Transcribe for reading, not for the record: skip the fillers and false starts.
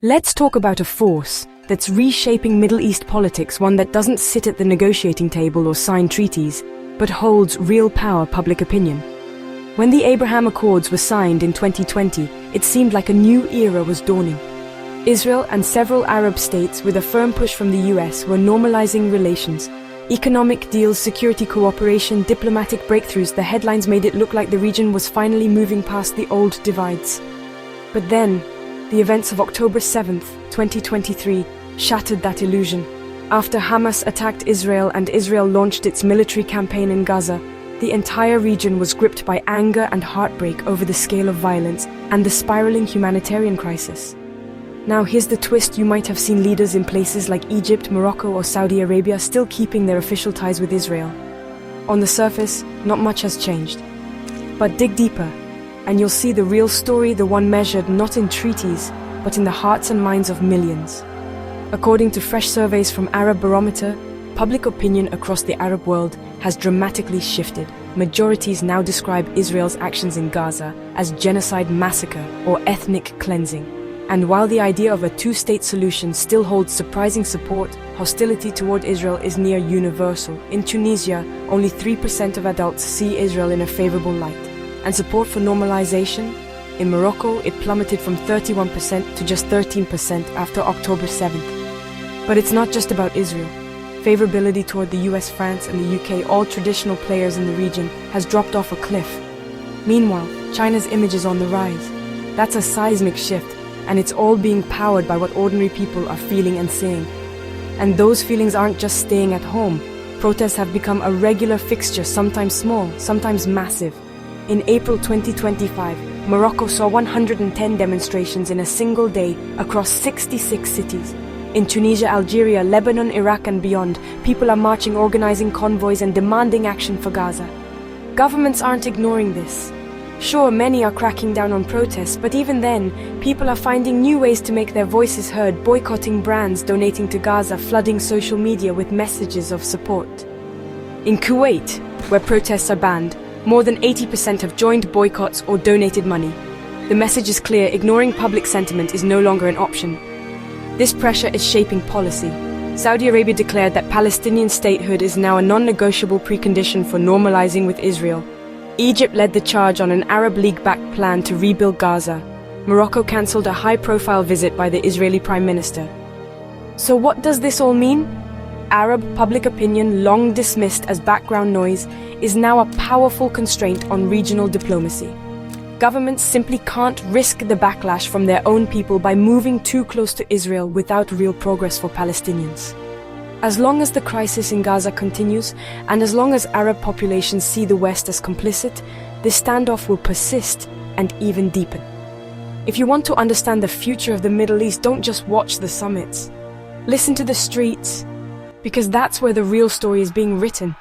Let's talk about a force that's reshaping Middle East politics, one that doesn't sit at the negotiating table or sign treaties, but holds real power: public opinion. When the Abraham Accords were signed in 2020, it seemed like a new era was dawning. Israel and several Arab states, with a firm push from the US, were normalizing relations. Economic deals, security cooperation, diplomatic breakthroughs. The headlines made it look like the region was finally moving past the old divides. But then, the events of October 7th, 2023, shattered that illusion. After Hamas attacked Israel and Israel launched its military campaign in Gaza, the entire region was gripped by anger and heartbreak over the scale of violence and the spiraling humanitarian crisis. Now here's the twist: you might have seen leaders in places like Egypt, Morocco, or Saudi Arabia still keeping their official ties with Israel. On the surface, not much has changed. But dig deeper, and you'll see the real story, the one measured not in treaties, but in the hearts and minds of millions. According to fresh surveys from Arab Barometer, public opinion across the Arab world has dramatically shifted. Majorities now describe Israel's actions in Gaza as genocide, massacre, or ethnic cleansing. And while the idea of a two-state solution still holds surprising support, hostility toward Israel is near universal. In Tunisia, only 3% of adults see Israel in a favorable light. And support for normalization? In Morocco, it plummeted from 31% to just 13% after October 7th. But it's not just about Israel. Favorability toward the US, France, and the UK, all traditional players in the region, has dropped off a cliff. Meanwhile, China's image is on the rise. That's a seismic shift, and it's all being powered by what ordinary people are feeling and saying. And those feelings aren't just staying at home. Protests have become a regular fixture, sometimes small, sometimes massive. In April 2025, Morocco saw 110 demonstrations in a single day across 66 cities. In Tunisia, Algeria, Lebanon, Iraq, and beyond, people are marching, organizing convoys, and demanding action for Gaza. Governments aren't ignoring this. Sure, many are cracking down on protests, but even then, people are finding new ways to make their voices heard, boycotting brands, donating to Gaza, flooding social media with messages of support. In Kuwait, where protests are banned, more than 80% have joined boycotts or donated money. The message is clear: ignoring public sentiment is no longer an option. This pressure is shaping policy. Saudi Arabia declared that Palestinian statehood is now a non-negotiable precondition for normalizing with Israel. Egypt led the charge on an Arab League-backed plan to rebuild Gaza. Morocco cancelled a high-profile visit by the Israeli Prime Minister. So what does this all mean? Arab public opinion, long dismissed as background noise, is now a powerful constraint on regional diplomacy. Governments simply can't risk the backlash from their own people by moving too close to Israel without real progress for Palestinians. As long as the crisis in Gaza continues, and as long as Arab populations see the West as complicit, this standoff will persist and even deepen. If you want to understand the future of the Middle East, don't just watch the summits. Listen to the streets, because that's where the real story is being written.